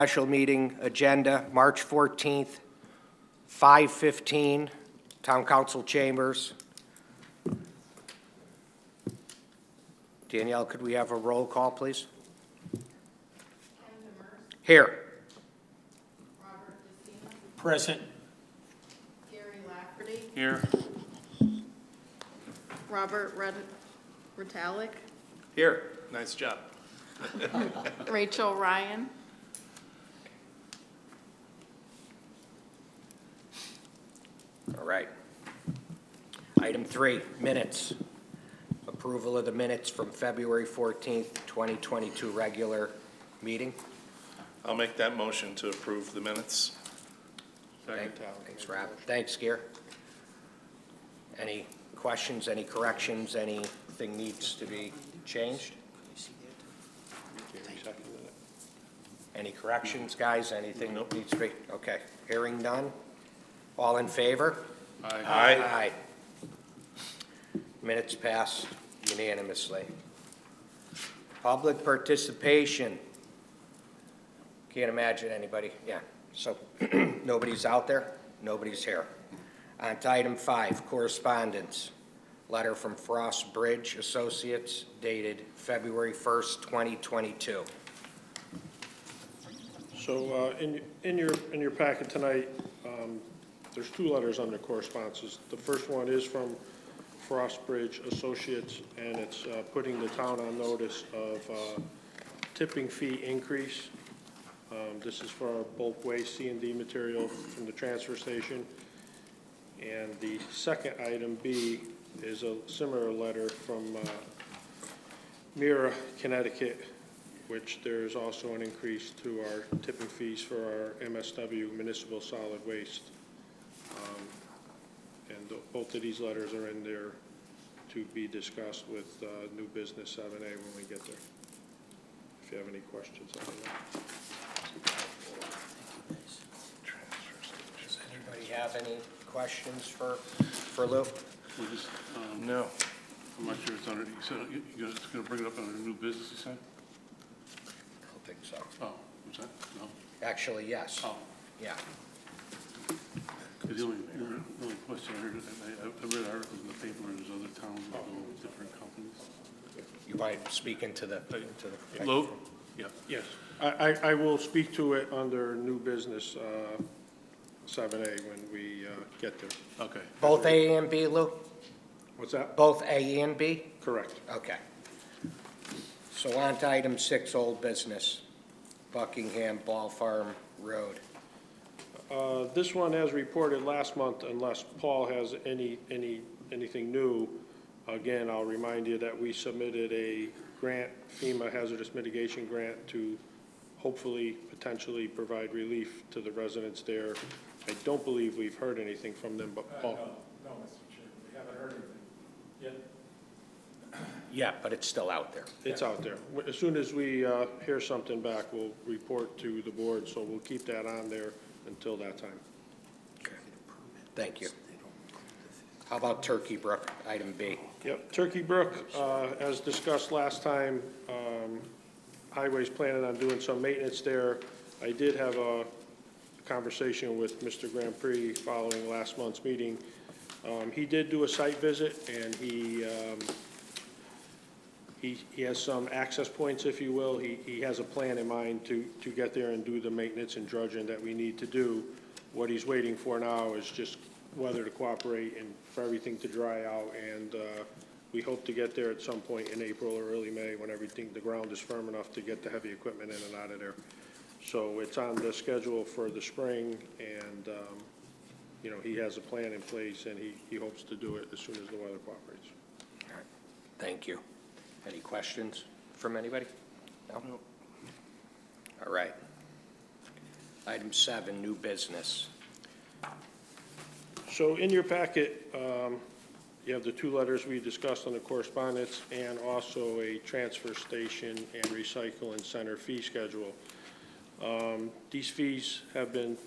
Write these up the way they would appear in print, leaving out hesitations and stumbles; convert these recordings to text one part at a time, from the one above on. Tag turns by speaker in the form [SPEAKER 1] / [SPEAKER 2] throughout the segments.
[SPEAKER 1] Special meeting agenda, March 14th, 5:15, Town Council Chambers. Danielle, could we have a roll call, please? Here.
[SPEAKER 2] Robert DeSima.
[SPEAKER 3] Present.
[SPEAKER 2] Gary Lafferty.
[SPEAKER 3] Here.
[SPEAKER 2] Robert Ritalik.
[SPEAKER 3] Here. Nice job.
[SPEAKER 2] Rachel Ryan.
[SPEAKER 1] All right. Item 3, minutes. Approval of the minutes from February 14th, 2022 regular meeting.
[SPEAKER 4] I'll make that motion to approve the minutes.
[SPEAKER 1] Thanks, Rob. Thanks, Gare. Any questions, any corrections, anything needs to be changed? Any corrections, guys? Anything needs to be? Okay. Hearing none. All in favor?
[SPEAKER 4] Aye.
[SPEAKER 1] Minutes pass unanimously. Public participation. Can't imagine anybody, yeah. So nobody's out there, nobody's here. On to item 5, correspondence. Letter from Frost Bridge Associates dated February 1st, 2022.
[SPEAKER 5] So in your packet tonight, there's 2 letters under correspondences. The first one is from Frost Bridge Associates, and it's putting the town on notice of tipping fee increase. This is for our bulk waste C&D material from the transfer station. And the second item, B, is a similar letter from Mira, Connecticut, which there's also an increase to our tipping fees for our MSW, municipal solid waste. And both of these letters are in there to be discussed with new business 7A when we get there. If you have any questions on that.
[SPEAKER 1] Does anybody have any questions for Lou?
[SPEAKER 4] No.
[SPEAKER 3] I'm not sure it's under, you said you're going to bring it up under new business, you said?
[SPEAKER 1] I don't think so.
[SPEAKER 3] Oh, what's that? No?
[SPEAKER 1] Actually, yes.
[SPEAKER 3] Oh.
[SPEAKER 1] Yeah.
[SPEAKER 3] The only question I heard, I read articles in the paper, and there's other towns that go with different companies.
[SPEAKER 1] You might speak into the
[SPEAKER 3] Lou? Yeah.
[SPEAKER 5] Yes, I will speak to it under new business 7A when we get there.
[SPEAKER 3] Okay.
[SPEAKER 1] Both A and B, Lou?
[SPEAKER 5] What's that?
[SPEAKER 1] Both A and B?
[SPEAKER 5] Correct.
[SPEAKER 1] Okay. So on to item 6, old business, Buckingham Ball Farm Road.
[SPEAKER 5] This one, as reported last month, unless Paul has anything new, again, I'll remind you that we submitted a grant, FEMA hazardous mitigation grant, to hopefully, potentially provide relief to the residents there. I don't believe we've heard anything from them, but Paul.
[SPEAKER 6] No, Mr. Chair, we haven't heard anything yet.
[SPEAKER 1] Yeah, but it's still out there.
[SPEAKER 5] It's out there. As soon as we hear something back, we'll report to the board, so we'll keep that on there until that time.
[SPEAKER 1] Okay. Thank you. How about Turkey Brook, item B?
[SPEAKER 5] Yep, Turkey Brook, as discussed last time, Highway's planning on doing some maintenance there. I did have a conversation with Mr. Grand Prix following last month's meeting. He did do a site visit, and he has some access points, if you will. He has a plan in mind to get there and do the maintenance and dredging that we need to do. What he's waiting for now is just weather to cooperate and for everything to dry out, and we hope to get there at some point in April or early May when the ground is firm enough to get the heavy equipment in and out of there. So it's on the schedule for the spring, and he has a plan in place, and he hopes to do it as soon as the weather cooperates.
[SPEAKER 1] All right. Thank you. Any questions from anybody? No? All right. Item 7, new business.
[SPEAKER 5] So in your packet, you have the 2 letters we discussed on the correspondence, and also a transfer station and recycling center fee schedule. These fees have been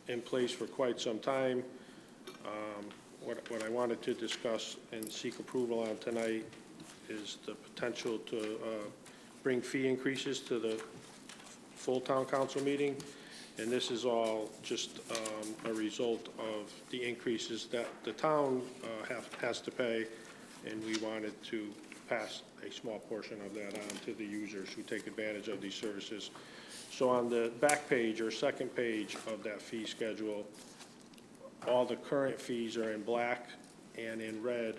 [SPEAKER 5] in place for quite some time. What I wanted to discuss and seek approval on tonight is the potential to bring fee increases to the full town council meeting. And this is all just a result of the increases that the town has to pay, and we wanted to pass a small portion of that on to the users who take advantage of these services. So on the back page or second page of that fee schedule, all the current fees are in black, and in red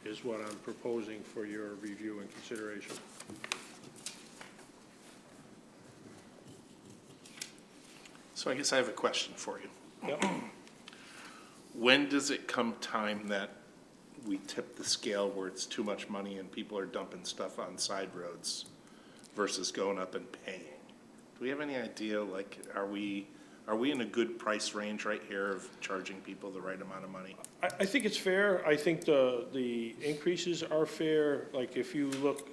[SPEAKER 5] is what I'm proposing for your review and consideration.
[SPEAKER 4] So I guess I have a question for you.
[SPEAKER 5] Yep.
[SPEAKER 4] When does it come time that we tip the scale where it's too much money and people are dumping stuff on side roads versus going up and paying? Do we have any idea, like, are we in a good price range right here of charging people the right amount of money?
[SPEAKER 5] I think it's fair. I think the increases are fair. Like, if you look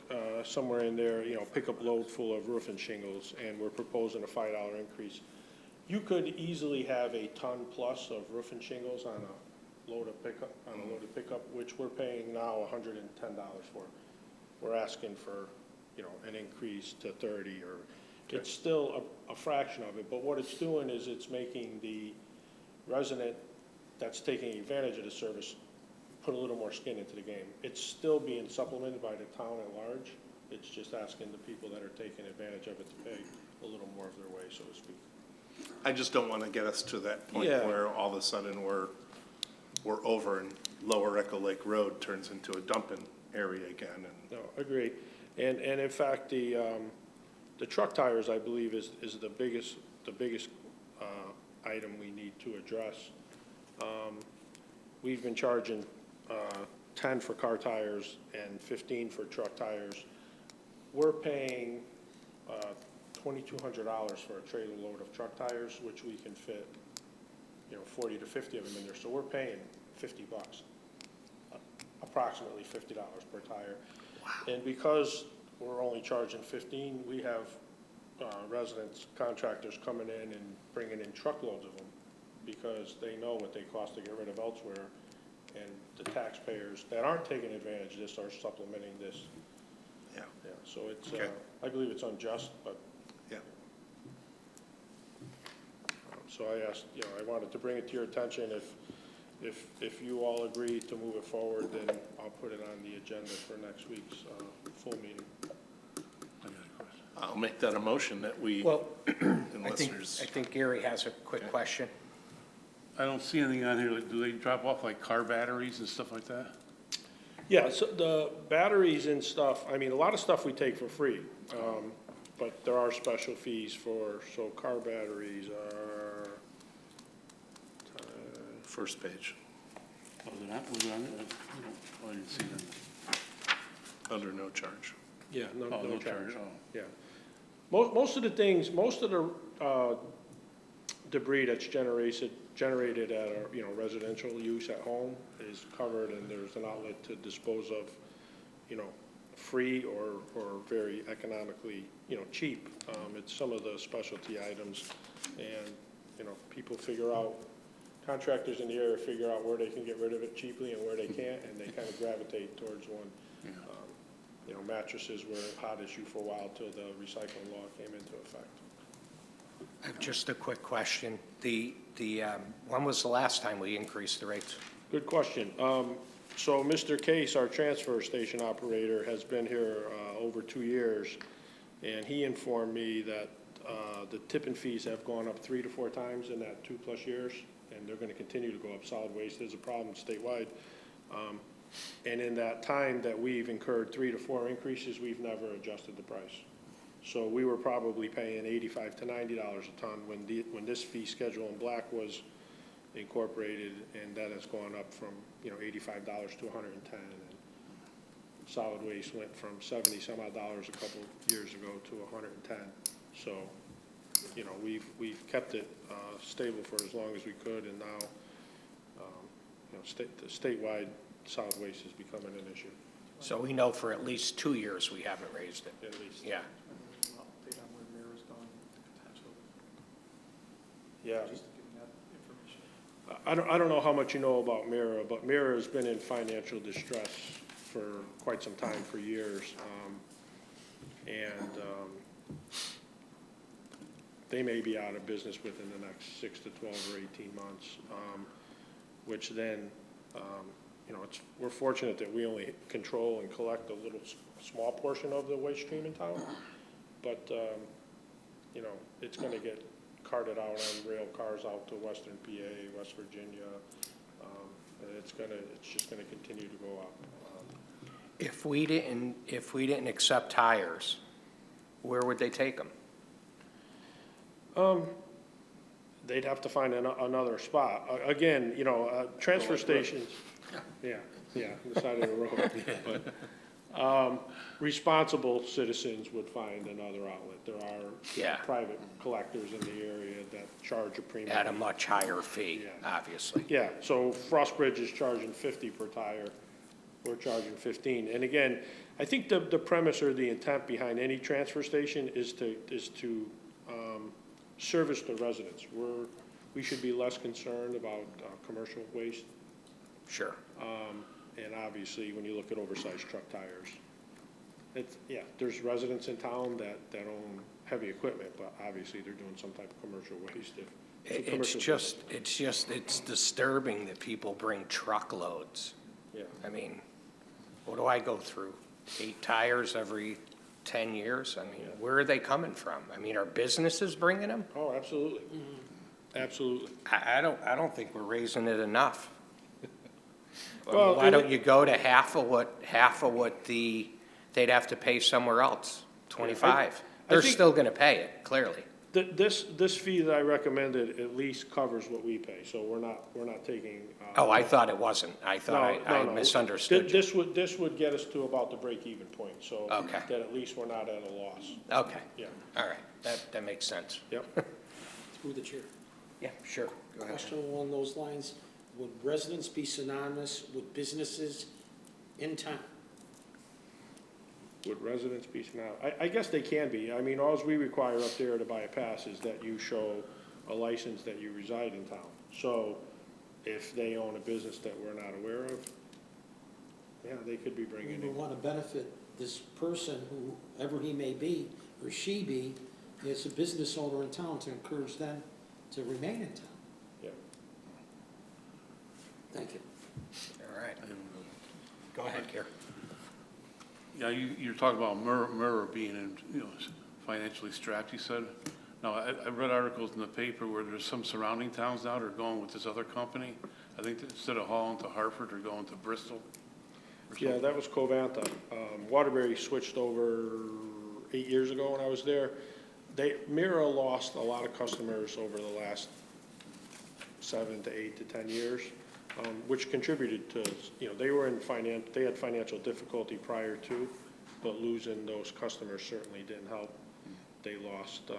[SPEAKER 5] somewhere in there, you know, pickup load full of roof and shingles, and we're proposing a $5 increase, you could easily have a ton plus of roof and shingles on a loaded pickup, which we're paying now $110 for. We're asking for, you know, an increase to 30, or it's still a fraction of it, but what it's doing is it's making the resident that's taking advantage of the service put a little more skin into the game. It's still being supplemented by the town at large. It's just asking the people that are taking advantage of it to pay a little more of their way, so to speak.
[SPEAKER 4] I just don't want to get us to that point
[SPEAKER 5] Yeah.
[SPEAKER 4] where all of a sudden we're over and Lower Echo Lake Road turns into a dumping area again. And
[SPEAKER 5] No, agree. And in fact, the truck tires, I believe, is the biggest item we need to address. We've been charging 10 for car tires and 15 for truck tires. We're paying $2,200 for a trailer load of truck tires, which we can fit, you know, 40 to 50 of them in there. So we're paying $50, approximately $50 per tire. Wow. And because we're only charging 15, we have residents, contractors coming in and bringing in truckloads of them because they know what they cost to get rid of elsewhere, and the taxpayers that aren't taking advantage of this are supplementing this.
[SPEAKER 4] yeah,
[SPEAKER 5] Yeah, so it's,
[SPEAKER 4] Okay.
[SPEAKER 5] I believe it's unjust, but,
[SPEAKER 4] yeah.
[SPEAKER 5] so I asked, you know, I wanted to bring it to your attention. If you all agree to move it forward, then I'll put it on the agenda for next week's full meeting.
[SPEAKER 3] I got a question.
[SPEAKER 4] I'll make that a motion that we,
[SPEAKER 1] Well,
[SPEAKER 4] unless
[SPEAKER 1] I
[SPEAKER 4] there's,
[SPEAKER 1] think Gary has a quick question.
[SPEAKER 3] I don't see anything on here, like, do they drop off like car batteries and stuff like that?
[SPEAKER 5] Yeah, so the batteries and stuff, I mean, a lot of stuff we take for free, but there are special fees for, so car batteries are,
[SPEAKER 4] first page,
[SPEAKER 3] Was it on it? I didn't see that.
[SPEAKER 4] under no charge.
[SPEAKER 5] yeah, no
[SPEAKER 3] No
[SPEAKER 5] charge.
[SPEAKER 3] Oh.
[SPEAKER 5] Yeah. Most of the things, most of the debris that's generated at our, you know, residential use at home is covered, and there's an outlet to dispose of, you know, free or very economically, you know, cheap. It's some of the specialty items, and, you know, people figure out, contractors in the area figure out where they can get rid of it cheaply and where they can't, and they kind of gravitate towards one.
[SPEAKER 3] Yeah.
[SPEAKER 5] You know, mattresses were a hot issue for a while till the recycling law came into effect.
[SPEAKER 1] I have just a quick question. When was the last time we increased the rates?
[SPEAKER 5] Good question. So Mr. Case, our transfer station operator, has been here over 2 years, and he informed me that the tipping fees have gone up 3 to 4 times in that 2+ years, and they're going to continue to go up. Solid waste is a problem statewide. And in that time that we've incurred 3 to 4 increases, we've never adjusted the price. So we were probably paying $85 to $90 a ton when this fee schedule in black was incorporated, and that has gone up from, you know, $85 to $110. And solid waste went from 70 some odd dollars a couple years ago to 110. So, you know, we've kept it stable for as long as we could, and now, you know, the statewide solid waste is becoming an issue,
[SPEAKER 1] So we know for at least 2 years we haven't raised it.
[SPEAKER 5] at least.
[SPEAKER 1] Yeah.
[SPEAKER 6] Update on where Mira's gone, potential,
[SPEAKER 5] Yeah.
[SPEAKER 6] just getting that information.
[SPEAKER 5] I don't know how much you know about Mira, but Mira has been in financial distress for quite some time, for years. And they may be out of business within the next 6 to 12 or 18 months, which then, you know, we're fortunate that we only control and collect a little, small portion of the waste stream in town. But, you know, it's gonna get carted out on rail cars out to western PA, West Virginia. And it's just gonna continue to go up.
[SPEAKER 1] If we didn't accept tires, where would they take them?
[SPEAKER 5] They'd have to find another spot. Again, you know, transfer stations, yeah, on the side of the road. But, responsible citizens would find another outlet. There are
[SPEAKER 1] Yeah.
[SPEAKER 5] private collectors in the area that charge a premium.
[SPEAKER 1] At a much higher fee,
[SPEAKER 5] Yeah.
[SPEAKER 1] obviously.
[SPEAKER 5] Yeah, so Frostbridge is charging 50 per tire, we're charging 15. And again, I think the premise or the intent behind any transfer station is to service the residents. We should be less concerned about commercial waste.
[SPEAKER 1] Sure.
[SPEAKER 5] And obviously, when you look at oversized truck tires, there's residents in town that own heavy equipment, but obviously they're doing some type of commercial waste.
[SPEAKER 1] It's disturbing that people bring truckloads.
[SPEAKER 5] Yeah.
[SPEAKER 1] I mean, what do I go through? 8 tires every 10 years? I mean, where are they coming from? I mean, are businesses bringing them?
[SPEAKER 5] Oh, absolutely. Absolutely.
[SPEAKER 1] I don't think we're raising it enough.
[SPEAKER 5] Well,
[SPEAKER 1] Why don't you go to half of what they'd have to pay somewhere else, 25?
[SPEAKER 5] I
[SPEAKER 1] They're
[SPEAKER 5] think-
[SPEAKER 1] still gonna pay it, clearly.
[SPEAKER 5] This fee that I recommended at least covers what we pay, so we're not taking.
[SPEAKER 1] Oh, I thought it wasn't. I thought I
[SPEAKER 5] No.
[SPEAKER 1] misunderstood you.
[SPEAKER 5] This would get us to about the break-even point, so
[SPEAKER 1] Okay.
[SPEAKER 5] that at least we're not at a loss.
[SPEAKER 1] Okay,
[SPEAKER 5] Yeah,
[SPEAKER 1] all right, that makes sense.
[SPEAKER 5] yep.
[SPEAKER 7] Through the chair.
[SPEAKER 1] Yeah, sure. Go ahead.
[SPEAKER 7] Question along those lines, would residents be synonymous with businesses in town?
[SPEAKER 5] Would residents be now? I guess they can be. I mean, all we require up there to buy a pass is that you show a license that you reside in town. So if they own a business that we're not aware of, yeah, they could be
[SPEAKER 7] We
[SPEAKER 5] bringing
[SPEAKER 7] would
[SPEAKER 5] in.
[SPEAKER 7] want to benefit this person, whoever he may be, or she be, as a business owner in town, to encourage them to remain in town.
[SPEAKER 5] Yeah.
[SPEAKER 7] Thank you.
[SPEAKER 1] All right. Go ahead, Gary.
[SPEAKER 3] Yeah, you're talking about Murrah being in, financially strapped, you said. Now, I read articles in the paper where there's some surrounding towns now that are going with this other company. I think that instead of hauling to Hartford, they're going to Bristol. or
[SPEAKER 5] Yeah,
[SPEAKER 3] something.
[SPEAKER 5] that was Covanta. Waterbury switched over 8 years ago when I was there. Mira lost a lot of customers over the last 7 to 8 to 10 years, which contributed to, they had financial difficulty prior to, but losing those customers certainly didn't help. They lost,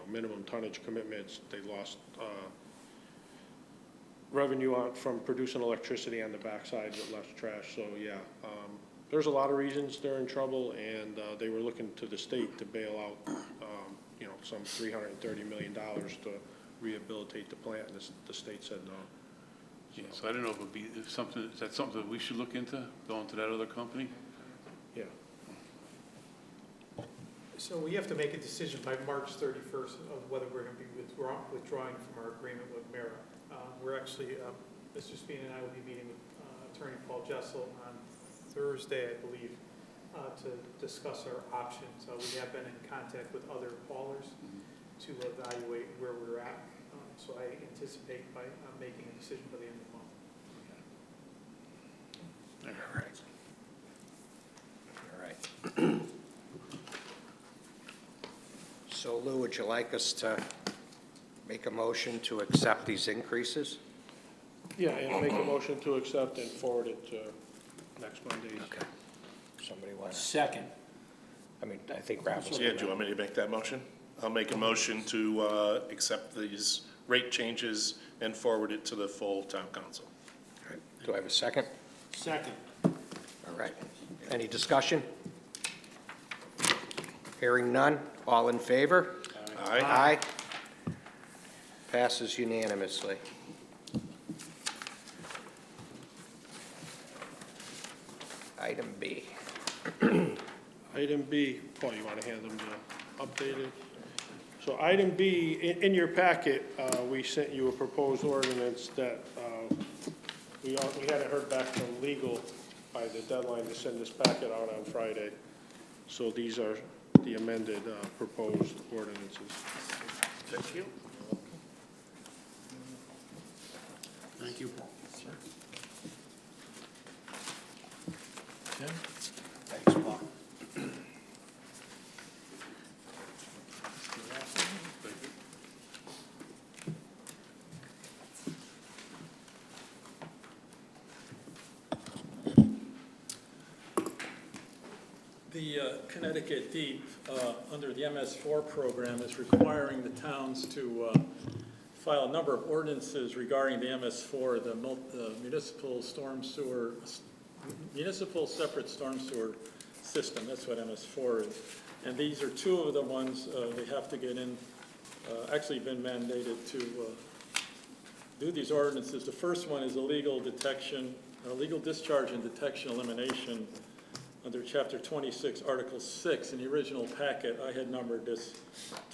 [SPEAKER 5] minimum tonnage commitments. They lost revenue from producing electricity on the backside with less trash. So, yeah, there's a lot of reasons they're in trouble, and they were looking to the state to bail out, some $330 million to rehabilitate the plant, and the state said no.
[SPEAKER 3] Yeah, so I don't know if it would be something, is that something that we should look into, going to that other company?
[SPEAKER 5] Yeah.
[SPEAKER 6] So we have to make a decision by March 31st of whether we're going to be withdrawing from our agreement with Mira. We're actually, Mr. Spina and I will be meeting with Attorney Paul Jessel on Thursday, I believe, to discuss our options. We have been in contact with other haulers to evaluate where we're at. So I anticipate by making a decision by the end of the month.
[SPEAKER 1] All right. All right. So Lou, would you like us to make a motion to accept these increases?
[SPEAKER 5] Yeah, and make a motion to accept and forward it to next Monday's.
[SPEAKER 1] Okay. Somebody want to,
[SPEAKER 7] Second.
[SPEAKER 1] I think Ralph was.
[SPEAKER 4] Yeah, do you want me to make that motion? I'll make a motion to accept these rate changes and forward it to the full town council.
[SPEAKER 1] All right. Do I have a second?
[SPEAKER 7] Second.
[SPEAKER 1] All right. Any discussion? Hearing none. All in favor?
[SPEAKER 4] Aye.
[SPEAKER 1] Aye. Passes unanimously. Item B.
[SPEAKER 5] Item B, Paul, you want to hand them the updated? So item B, in your packet, we sent you a proposed ordinance that we hadn't heard back from legal by the deadline to send this packet out on Friday. So these are the amended proposed ordinances.
[SPEAKER 4] Thank you.
[SPEAKER 7] Thank you, Paul.
[SPEAKER 8] Tim?
[SPEAKER 1] Thanks, Paul.
[SPEAKER 8] The Connecticut DEEP, under the MS4 program, is requiring the towns to file a number of ordinances regarding the MS4, the municipal separate storm sewer system. That's what MS4 is. And these are two of the ones they have to get in, actually been mandated to do these ordinances. The first one is illegal discharge and detection elimination under Chapter 26, Article 6. In the original packet, I had numbered this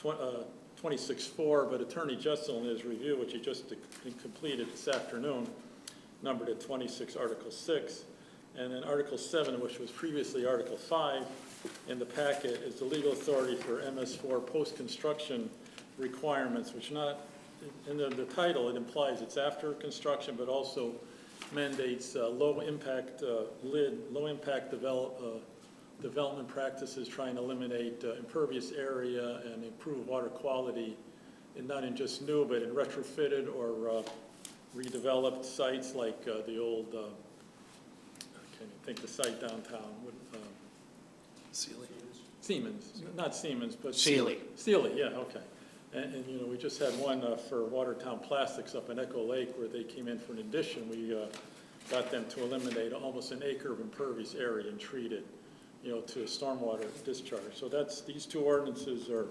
[SPEAKER 8] 26-4, but Attorney Jessel in his review, which he just completed this afternoon, numbered it 26, Article 6. And then Article 7, which was previously Article 5 in the packet, is the legal authority for MS4 post-construction requirements, which not, in the title, it implies it's after construction, but also mandates low-impact development practices, trying to eliminate impervious area and improve water quality, and not in just new, but in retrofitted or redeveloped sites like the old, I can't think the site downtown, Siemens, not Siemens, but
[SPEAKER 1] Sealy.
[SPEAKER 8] Sealy, yeah, okay. And you know, we just had one for Watertown Plastics up in Echo Lake where they came in for an addition. We got them to eliminate almost an acre of impervious area and treat it, you know, to a stormwater discharge. So these two ordinances are,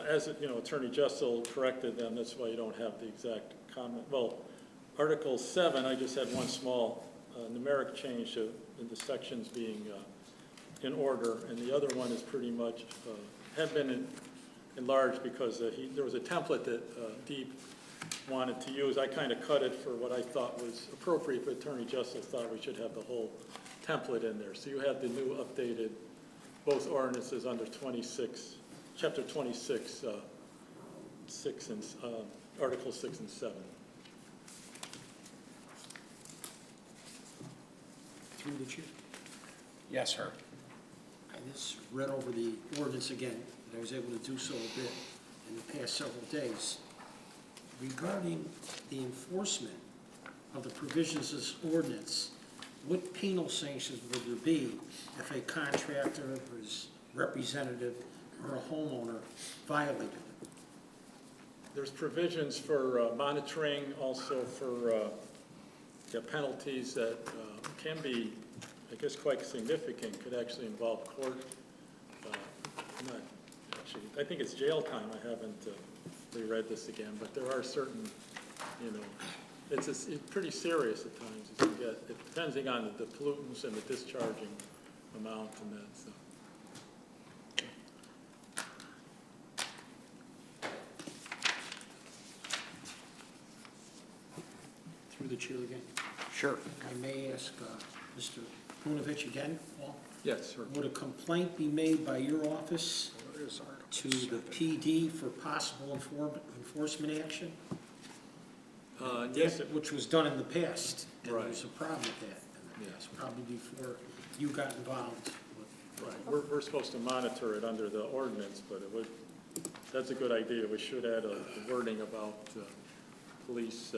[SPEAKER 8] as Attorney Jessel corrected them, that's why you don't have the exact comment. Well, Article 7, I just had one small numeric change in the sections being in order, and the other one is pretty much, had been enlarged because there was a template that Deep wanted to use. I kind of cut it for what I thought was appropriate, but Attorney Jessel thought we should have the whole template in there. So you have the new updated, both ordinances under 26, Chapter 26, 6 and, Article 6 and 7.
[SPEAKER 7] Through the chair.
[SPEAKER 1] Yes, sir.
[SPEAKER 7] I just read over the ordinance again, and I was able to do so a bit in the past several days. Regarding the enforcement of the provisions of this ordinance, what penal sanctions would there be if a contractor or his representative or a homeowner violated it?
[SPEAKER 8] There's provisions for monitoring, also for penalties that can be, I guess, quite significant, could actually involve court. Not actually, I think it's jail time. I haven't reread this again, but there are certain, it's pretty serious at times. You can get, depending on the pollutants and the discharging amount and that. So.
[SPEAKER 7] Through the chair again.
[SPEAKER 1] Sure.
[SPEAKER 7] I may ask Mr. Punovich again, Paul?
[SPEAKER 8] Yes, sir.
[SPEAKER 7] Would a complaint be made by your office to the PD for possible enforcement action?
[SPEAKER 8] Yes.
[SPEAKER 7] Which was done in the past, and there
[SPEAKER 8] Right.
[SPEAKER 7] was a problem with that in the past, probably before you got involved with.
[SPEAKER 8] Right. We're supposed to monitor it under the ordinance, but that's a good idea. We should add a wording about police,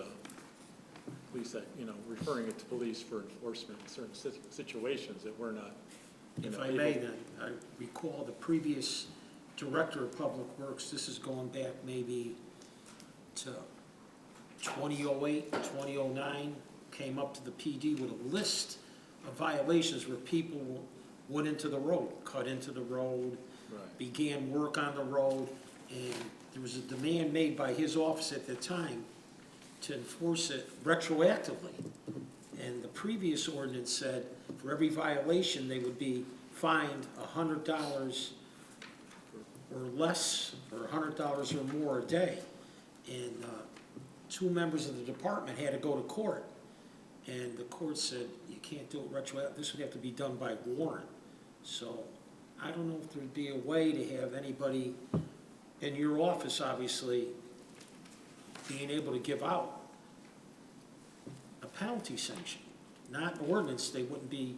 [SPEAKER 8] referring it to police for enforcement in certain situations that we're not,
[SPEAKER 7] If I may then, I recall the previous Director of Public Works, this is going back maybe to 2008, 2009, came up to the PD with a list of violations where people went into the road, cut into the road,
[SPEAKER 8] Right.
[SPEAKER 7] began work on the road, and there was a demand made by his office at the time to enforce it retroactively. And the previous ordinance said for every violation, they would be fined $100 or less, or $100 or more a day. And two members of the department had to go to court. And the court said, you can't do it retroactive, this would have to be done by warrant. So I don't know if there'd be a way to have anybody in your office, obviously, being able to give out a penalty sanction, not an ordinance. They wouldn't be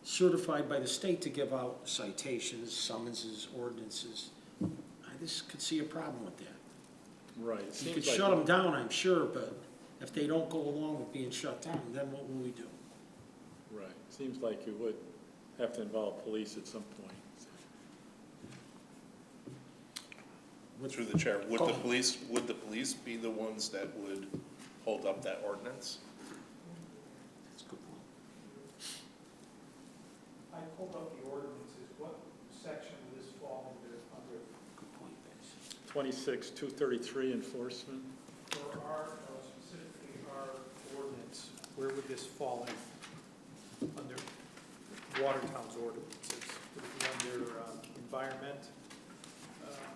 [SPEAKER 7] certified by the state to give out citations, summonses, ordinances. I just could see a problem with that.
[SPEAKER 8] Right. It
[SPEAKER 7] You
[SPEAKER 8] seems
[SPEAKER 7] could
[SPEAKER 8] like-
[SPEAKER 7] shut them down, I'm sure, but if they don't go along with being shut down, then what will we do?
[SPEAKER 8] Right. Seems like you would have to involve police at some point.
[SPEAKER 4] Through the chair, would
[SPEAKER 7] Go
[SPEAKER 4] the
[SPEAKER 7] ahead.
[SPEAKER 4] police be the ones that would hold up that ordinance?
[SPEAKER 7] That's a good point.
[SPEAKER 6] I pulled up the ordinances, what section would this fall under?
[SPEAKER 7] Good point, Vince.
[SPEAKER 8] 26-233 enforcement.
[SPEAKER 6] For our, specifically our ordinance, where would this fall in? Under Watertown's ordinances? Would it be under environment?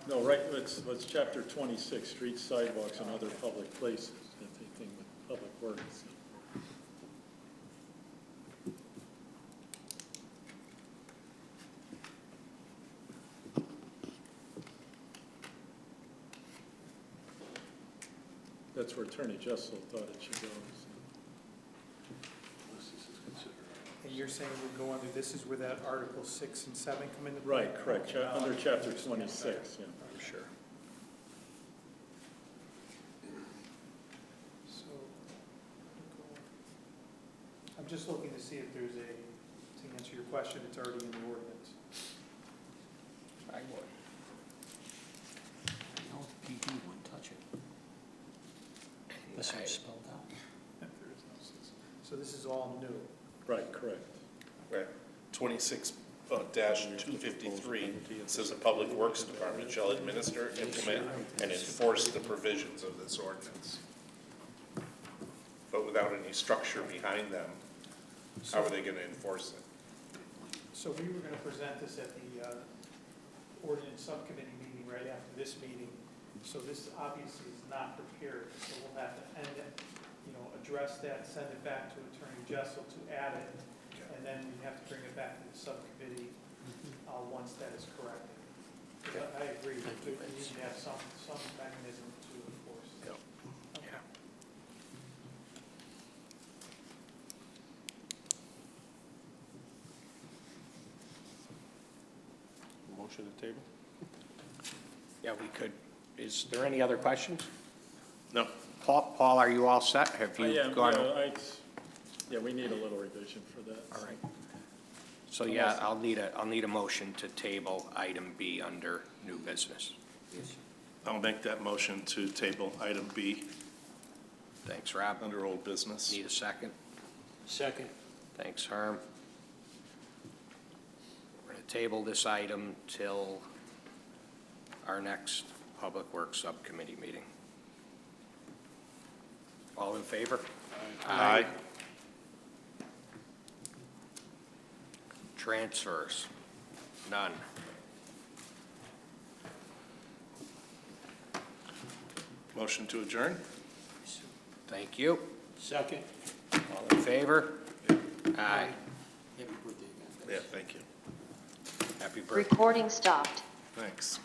[SPEAKER 8] No, right, let's chapter 26, streets, sidewalks, and other public places, anything with public works. That's where Attorney Jessel thought it should go.
[SPEAKER 6] And you're saying we go under, this is where that Article 6 and 7 come into play?
[SPEAKER 8] Right, correct, under chapter 26, yeah.
[SPEAKER 6] Sure. So, I'm just looking to see if there's to answer your question, it's already in the ordinance.
[SPEAKER 1] I would.
[SPEAKER 7] No, the PD wouldn't touch it. This
[SPEAKER 1] I-
[SPEAKER 7] was spelled out.
[SPEAKER 6] There is no 6. So this is all new.
[SPEAKER 8] Right, correct.
[SPEAKER 4] Right, 26-253 says the Public Works Department shall administer, implement, and enforce the provisions of this ordinance. But without any structure behind them, how are they gonna enforce it?
[SPEAKER 6] So we were gonna present this at the ordinance subcommittee meeting right after this meeting. So this obviously is not prepared, so we'll have to end it, address that, send it back to Attorney Jessel to add it, and then we have to bring it back to the subcommittee, once that is corrected. But I agree, we need to have some mechanism to enforce.
[SPEAKER 1] Yep. Yeah.
[SPEAKER 4] Motion to table?
[SPEAKER 1] Yeah, we could. Is there any other questions?
[SPEAKER 4] No.
[SPEAKER 1] Paul, are you all set? Have you
[SPEAKER 8] Yeah,
[SPEAKER 1] gone?
[SPEAKER 8] yeah, we need a little revision for that.
[SPEAKER 1] All right. So, yeah, I'll need a motion to table item B under new business.
[SPEAKER 4] I'll make that motion to table item B
[SPEAKER 1] Thanks, Rob.
[SPEAKER 4] under old business.
[SPEAKER 1] Need a second?
[SPEAKER 7] Second.
[SPEAKER 1] Thanks, Herm. We're going to table this item till our next Public Works Subcommittee meeting. All in favor?
[SPEAKER 4] Aye.
[SPEAKER 1] Transfers? None.
[SPEAKER 4] Motion to adjourn?
[SPEAKER 1] Thank you.
[SPEAKER 7] Second.
[SPEAKER 1] All in favor? Aye.
[SPEAKER 7] Happy birthday again.
[SPEAKER 4] Yeah, thank you.
[SPEAKER 1] Happy birthday.
[SPEAKER 9] Recording stopped.
[SPEAKER 4] Thanks.